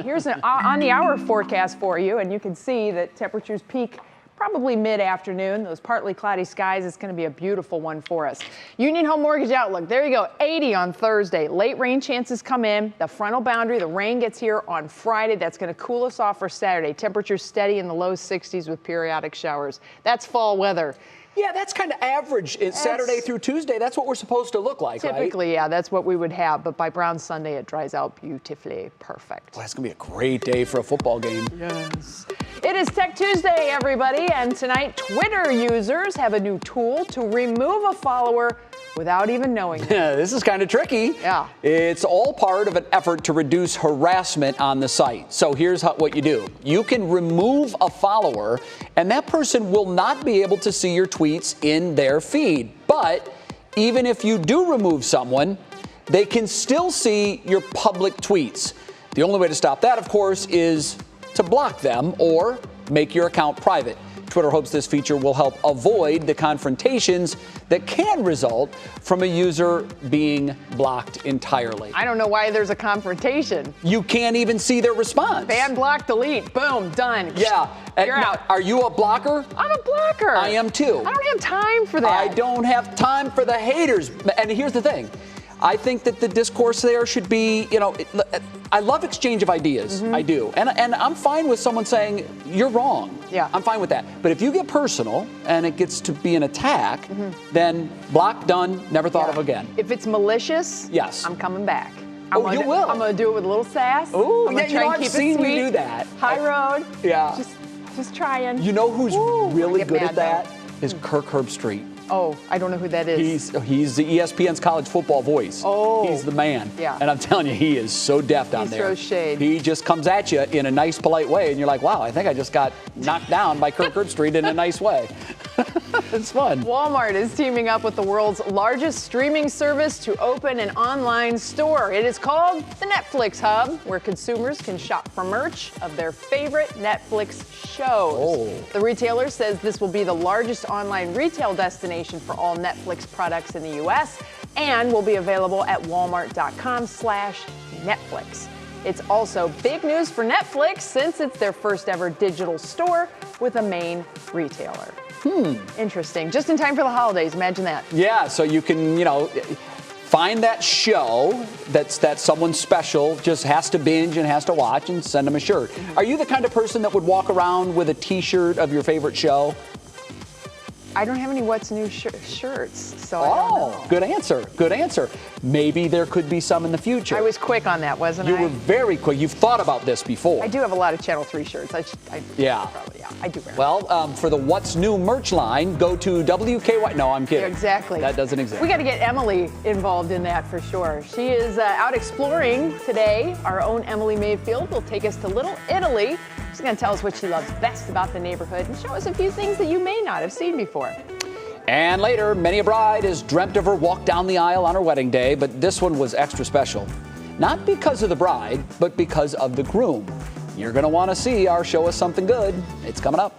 Here's an on-the-hour forecast for you, and you can see that temperatures peak probably mid-afternoon. Those partly cloudy skies, it's going to be a beautiful one for us. Union Home Mortgage Outlook, there you go, 80 on Thursday. Late rain chances come in. The frontal boundary, the rain gets here on Friday. That's going to cool us off for Saturday. Temperatures steady in the low 60s with periodic showers. That's fall weather. Yeah, that's kind of average. It's Saturday through Tuesday. That's what we're supposed to look like, typically, right? yeah, that's what we would have. But by Brown Sunday, it dries out beautifully. Perfect. Well, that's going to be a great day for a football game. Yes. It is Tech Tuesday, everybody. And tonight, Twitter users have a new tool to remove a follower without even knowing it. Yeah, this is kind of tricky. Yeah. It's all part of an effort to reduce harassment on the site. So here's what you do. You can remove a follower, and that person will not be able to see your tweets in their feed. But even if you do remove someone, they can still see your public tweets. The only way to stop that, of course, is to block them or make your account private. Twitter hopes this feature will help avoid the confrontations that can result from a user being blocked entirely. I don't know why there's a confrontation. You can't even see their response. Ban, block, delete. Boom, done. Yeah. You're out. Are you a blocker? I'm a blocker. I am too. I don't have time for that. I don't have time for the haters. And here's the thing. I think that the discourse there should be, I love exchange of ideas. Mm-hmm. I do. And I'm fine with someone saying, you're wrong. Yeah. I'm fine with that. But if you get personal and it gets to be an attack, then block, done, never thought of again. If it's malicious, yes, I'm coming back. You will. I'm going to do it with a little sass. Oh, I'm going to try and keep I've seen it sweet. you do that. High road. Yeah. Just trying. You know who's really good at that? Though. Is Kirk Herbstreit. Oh, I don't know who that is. He's the ESPN's college football voice. Oh. He's the man. Yeah. And I'm telling you, he is so deft on there. He throws shade. He just comes at you in a nice, polite way, and you're like, wow, I think I just got knocked down by Kirk Herbstreit in a nice way. It's fun. Walmart is teaming up with the world's largest streaming service to open an online store. It is called the Netflix Hub, where consumers can shop for merch of their favorite Netflix shows. Oh. The retailer says this will be the largest online retail destination for all Netflix products in the U.S. and will be available at walmart.com/Netflix. It's also big news for Netflix since it's their first ever digital store with a main retailer. Interesting. Just in time for the holidays. Imagine that. Yeah, so you can, find that show that someone special just has to binge and has to watch and send them a shirt. Are you the kind of person that would walk around with a T-shirt of your favorite show? I don't have any What's New shirts, so I don't know. Good answer. Good answer. Maybe there could be some in the future. I was quick on that, wasn't I? You were very quick. You've thought about this before. I do have a lot of Channel 3 shirts. I do. Wear Well, for the What's New merch line, go to WKY. No, I'm kidding. Exactly. That doesn't exist. We got to get Emily involved in that for sure. She is out exploring today. Our own Emily Mayfield will take us to Little Italy. She's going to tell us what she loves best about the neighborhood and show us a few things that you may not have seen before. And later, many a bride has dreamt of her walk down the aisle on her wedding day, but this one was extra special. Not because of the bride, but because of the groom. You're going to want to see our Show Us Something Good. It's coming up.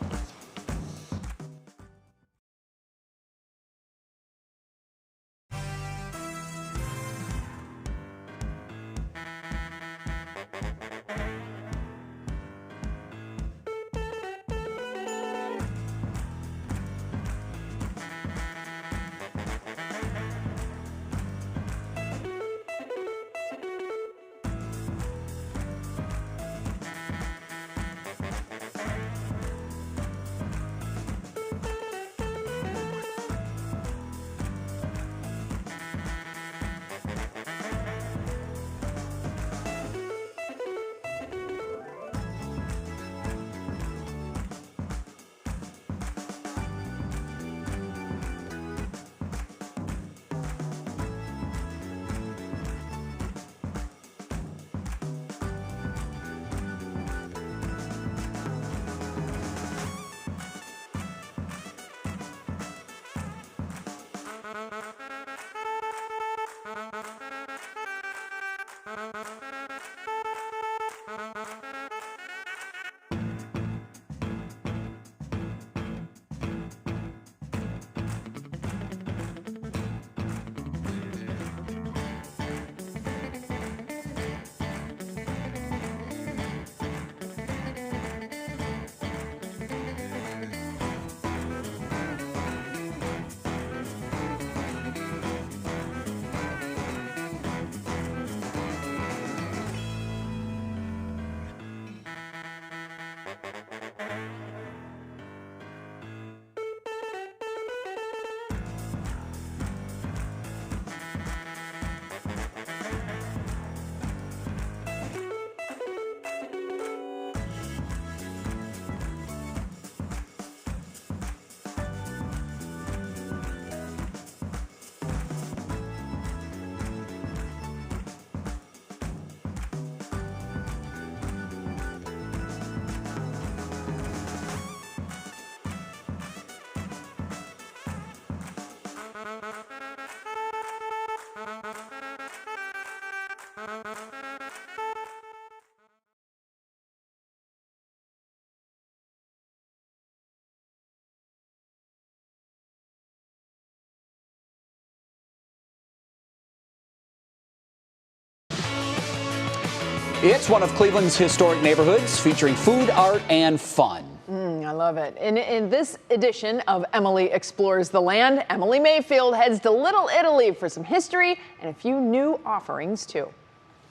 It's one of Cleveland's historic neighborhoods featuring food, art, and fun. I love it. In this edition of Emily Explores the Land, Emily Mayfield heads to Little Italy for some history and a few new offerings, too.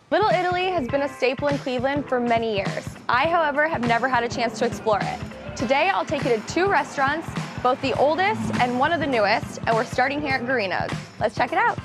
Little Italy has been a staple in Cleveland for many years. I, however, have never had a chance to explore it. Today, I'll take you to two restaurants, both the oldest and one of the newest, and we're starting here at Guarino's. Let's check it out.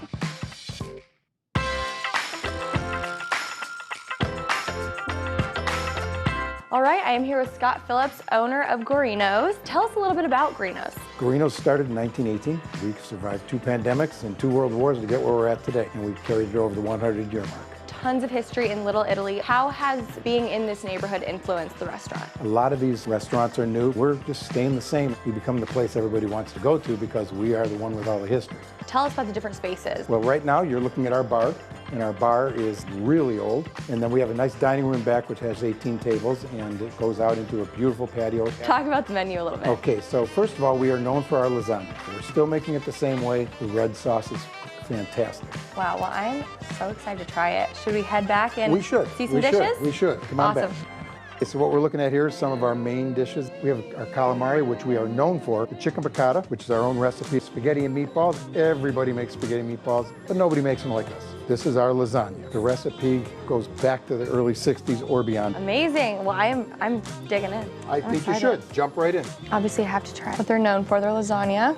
All right, I am here with Scott Phillips, owner of Guarino's. Tell us a little bit about Guarino's. Guarino's started in 1918. We survived 2 pandemics and 2 world wars to get where we're at today, and we've carried it over the 100-year mark. Tons of history in Little Italy. How has being in this neighborhood influenced the restaurant? A lot of these restaurants are new. We're just staying the same. We become the place everybody wants to go to because we are the one with all the history. Tell us about the different spaces. Well, right now you're looking at our bar, and our bar is really old. And then we have a nice dining room back which has 18 tables, and it goes out into a beautiful patio. Talk about the menu a little bit. Okay, so first of all, we are known for our lasagna. We're still making it the same way. The red sauce is fantastic. Wow, well, I'm so excited to try it. Should we head back and see some we dishes? We should. Come on Awesome. back. Okay, so what we're looking at here is some of our main dishes. We have our calamari, which we are known for, the chicken piccata, which is our own recipe, spaghetti and meatballs. Everybody makes spaghetti and meatballs, but nobody makes them like us. This is our lasagna. The recipe goes back to the early 60s or beyond. Amazing. Well, I'm digging in. I think you should. Jump right in. Obviously, I have to try what they're known for, their lasagna.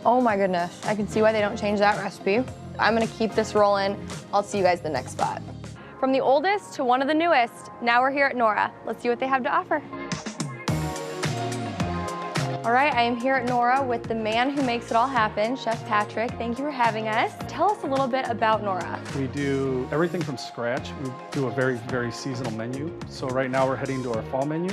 Oh my goodness. I can see why they don't change that recipe. I'm gonna keep this rolling. I'll see you guys at the next spot. From the oldest to one of the newest, now we're here at Nora. Let's see what they have to offer. All right, I am here at Nora with the man who makes it all happen, Chef Patrick. Thank you for having us. Tell us a little bit about Nora. We do everything from scratch. We do a very, very seasonal menu. So right now we're heading to our fall menu,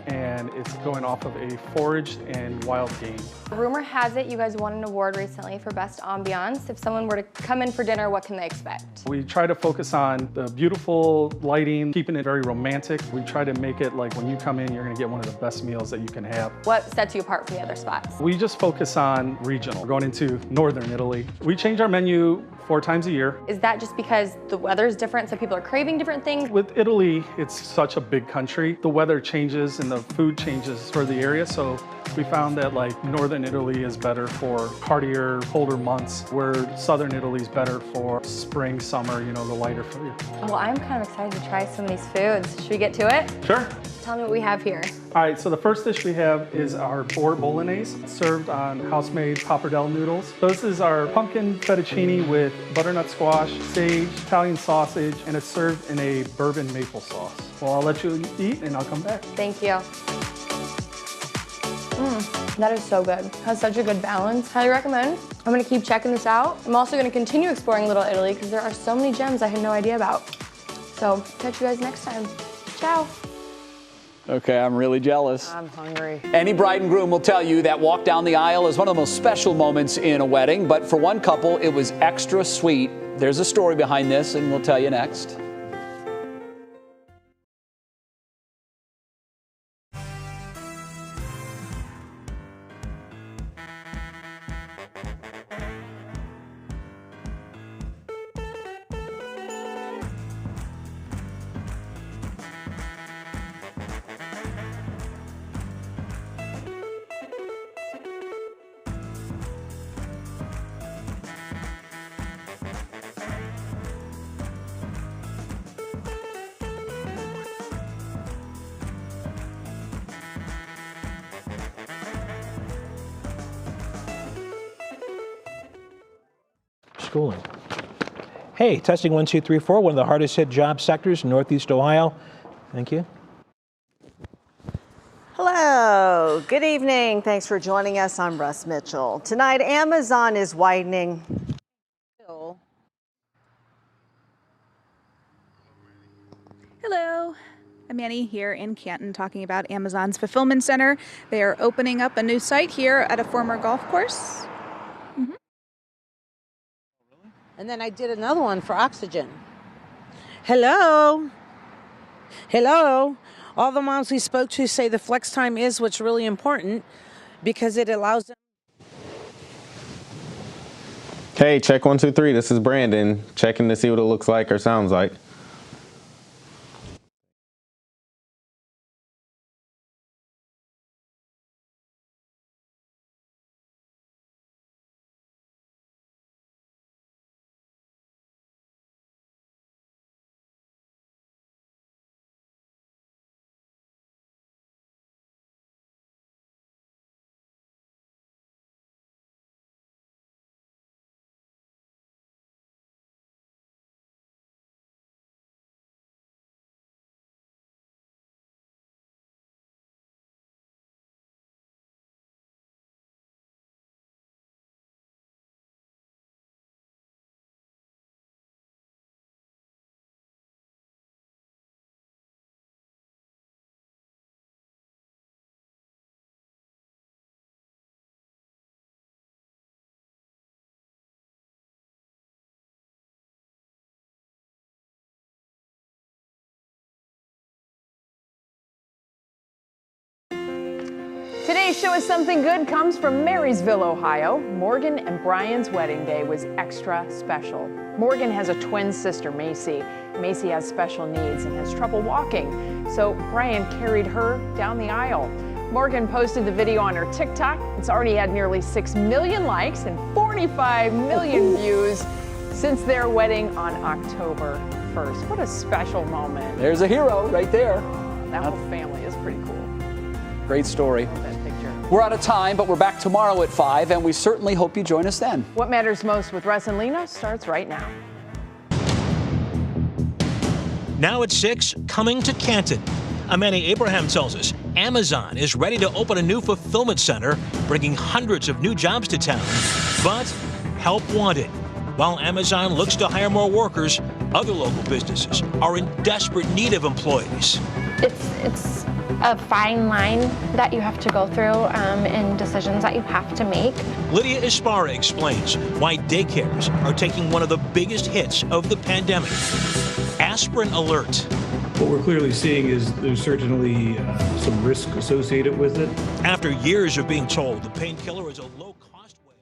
and it's going off of a foraged and wild game. Rumor has it you guys won an award recently for Best Ambiance. If someone were to come in for dinner, what can they expect? We try to focus on the beautiful lighting, keeping it very romantic. We try to make it like when you come in, you're gonna get one of the best meals that you can have. What sets you apart from the other spots? We just focus on regional. We're going into northern Italy. We change our menu 4 times a year. Is that just because the weather is different, so people are craving different things? With Italy, it's such a big country. The weather changes and the food changes for the area, so we found that like northern Italy is better for heartier, colder months, where southern Italy is better for spring, summer, you know, the lighter food. Well, I'm kind of excited to try some of these foods. Should we get to it? Sure. Tell me what we have here. All right, so the first dish we have is our boar bolognese, served on house-made pappardelle noodles. So this is our pumpkin fettuccine with butternut squash, sage, Italian sausage, and it's served in a bourbon maple sauce. Well, I'll let you eat and I'll come back. Thank you. That is so good. Has such a good balance. Highly recommend. I'm gonna keep checking this out. I'm also gonna continue exploring Little Italy because there are so many gems I had no idea about. So catch you guys next time. Ciao. Okay, I'm really jealous. I'm hungry. Any bride and groom will tell you that walk down the aisle is one of the most special moments in a wedding, but for one couple, it was extra sweet. There's a story behind this, and we'll tell you next. Schooling. Hey, testing 1, 2, 3, 4, one of the hardest hit job sectors in Northeast Ohio. Thank you. Hello, good evening. Thanks for joining us. I'm Russ Mitchell. Tonight, Amazon is widening. Hello. I'm Annie here in Canton talking about Amazon's fulfillment center. They are opening up a new site here at a former golf course. And then I did another one for oxygen. Hello. Hello. All the moms we spoke to say the flex time is what's really important because it allows them. Hey, check 1, 2, 3. This is Brandon checking to see what it looks like or sounds like. Today's show is something good comes from Marysville, Ohio. Morgan and Brian's wedding day was extra special. Morgan has a twin sister, Macy. Macy has special needs and has trouble walking, so Brian carried her down the aisle. Morgan posted the video on her TikTok. It's already had nearly 6 million likes and 45 million views since their wedding on October 1st. What a special moment. There's a hero right there. That whole family is pretty cool. Great story. Love that picture. We're out of time, but we're back tomorrow at 5, and we certainly hope you join us then. What Matters Most with Russ and Lena starts right now. Now at 6, coming to Canton. Amani Abraham tells us Amazon is ready to open a new fulfillment center, bringing hundreds of new jobs to town. But help wanted. While Amazon looks to hire more workers, other local businesses are in desperate need of employees. It's a fine line that you have to go through and decisions that you have to make. Lydia Esparra explains why daycares are taking one of the biggest hits of the pandemic. Aspirin alert. What we're clearly seeing is there's certainly some risk associated with it. After years of being told the painkiller is a low-cost way.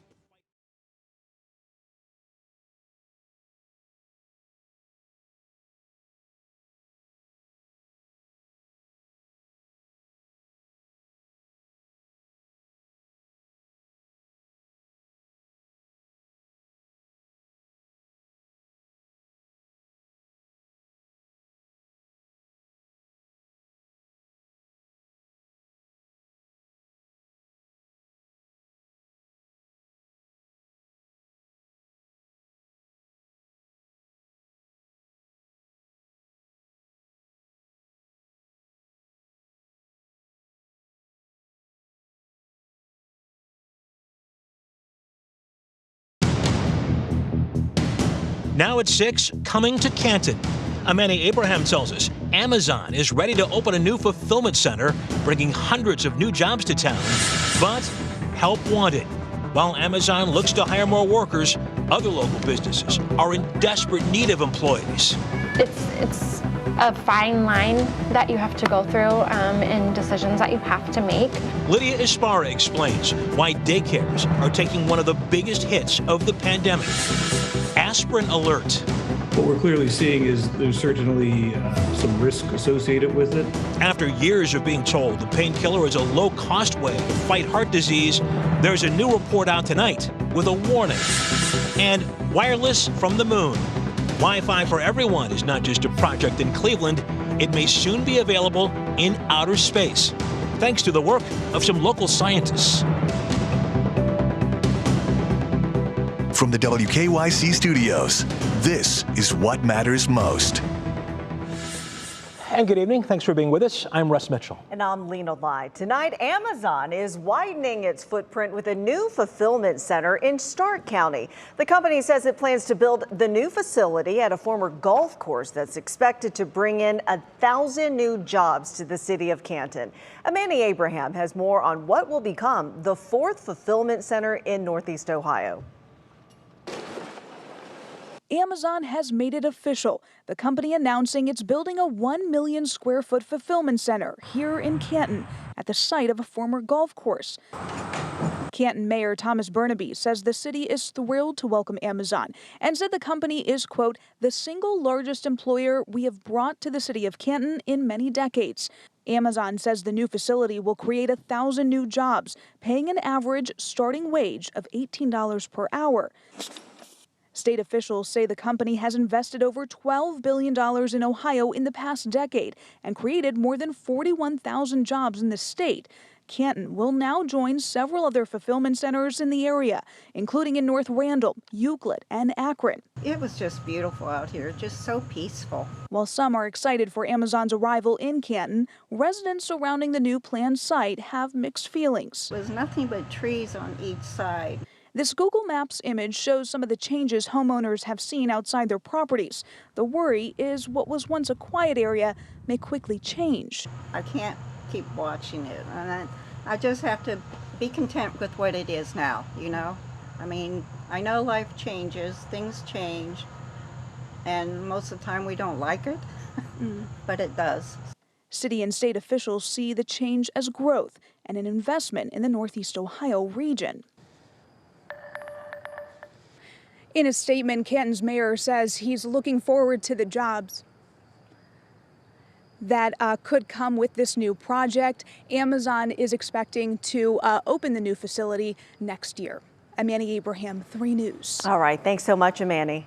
Now at 6, coming to Canton. Amani Abraham tells us Amazon is ready to open a new fulfillment center, bringing hundreds of new jobs to town. But help wanted. While Amazon looks to hire more workers, other local businesses are in desperate need of employees. It's a fine line that you have to go through and decisions that you have to make. Lydia Esparra explains why daycares are taking one of the biggest hits of the pandemic. Aspirin alert. What we're clearly seeing is there's certainly some risk associated with it. After years of being told the painkiller is a low-cost way to fight heart disease, there's a new report out tonight with a warning. And wireless from the moon. Wi-Fi for everyone is not just a project in Cleveland. It may soon be available in outer space, thanks to the work of some local scientists. From the WKYC studios, this is What Matters Most. And good evening. Thanks for being with us. I'm Russ Mitchell. And I'm Lena Lai. Tonight, Amazon is widening its footprint with a new fulfillment center in Stark County. The company says it plans to build the new facility at a former golf course that's expected to bring in 1,000 new jobs to the city of Canton. Amani Abraham has more on what will become the 4th fulfillment center in Northeast Ohio. Amazon has made it official. The company announcing it's building a 1 million square foot fulfillment center here in Canton at the site of a former golf course. Canton Mayor Thomas Burnaby says the city is thrilled to welcome Amazon and said the company is, quote, the single largest employer we have brought to the city of Canton in many decades. Amazon says the new facility will create 1,000 new jobs, paying an average starting wage of $18 per hour. State officials say the company has invested over $12 billion in Ohio in the past decade and created more than 41,000 jobs in the state. Canton will now join several other fulfillment centers in the area, including in North Randall, Euclid, and Akron. It was just beautiful out here, just so peaceful. While some are excited for Amazon's arrival in Canton, residents surrounding the new planned site have mixed feelings. There's nothing but trees on each side. This Google Maps image shows some of the changes homeowners have seen outside their properties. The worry is what was once a quiet area may quickly change. I can't keep watching it, and I just have to be content with what it is now, you know? I mean, I know life changes, things change, and most of the time we don't like it, but it does. City and state officials see the change as growth and an investment in the Northeast Ohio region. In a statement, Canton's mayor says he's looking forward to the jobs that could come with this new project. Amazon is expecting to open the new facility next year. Amani Abraham, 3 News. All right, thanks so much, Amani.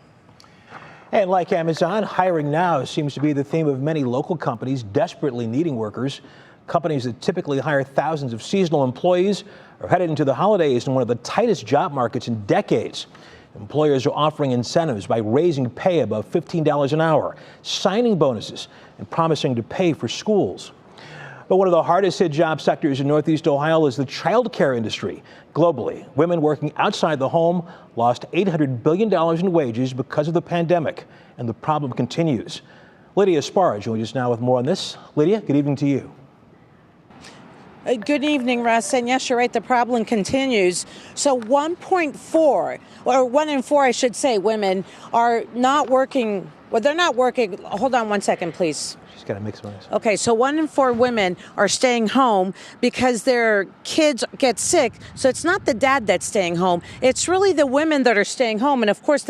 And like Amazon, hiring now seems to be the theme of many local companies desperately needing workers. Companies that typically hire thousands of seasonal employees are headed into the holidays in one of the tightest job markets in decades. Employers are offering incentives by raising pay above $15 an hour, signing bonuses, and promising to pay for schools. But one of the hardest hit job sectors in Northeast Ohio is the childcare industry. Globally, women working outside the home lost $800 billion in wages because of the pandemic, and the problem continues. Lydia Sparr joins us now with more on this. Lydia, good evening to you. Good evening, Russ. And yes, you're right, the problem continues. So 1.4, or 1 in 4, I should say, women are not working. Well, they're not working. Hold on 1 second, please. She's got to make some noise. Okay, so 1 in 4 women are staying home because their kids get sick. So it's not the dad that's staying home. It's really the women that are staying home. And of course, the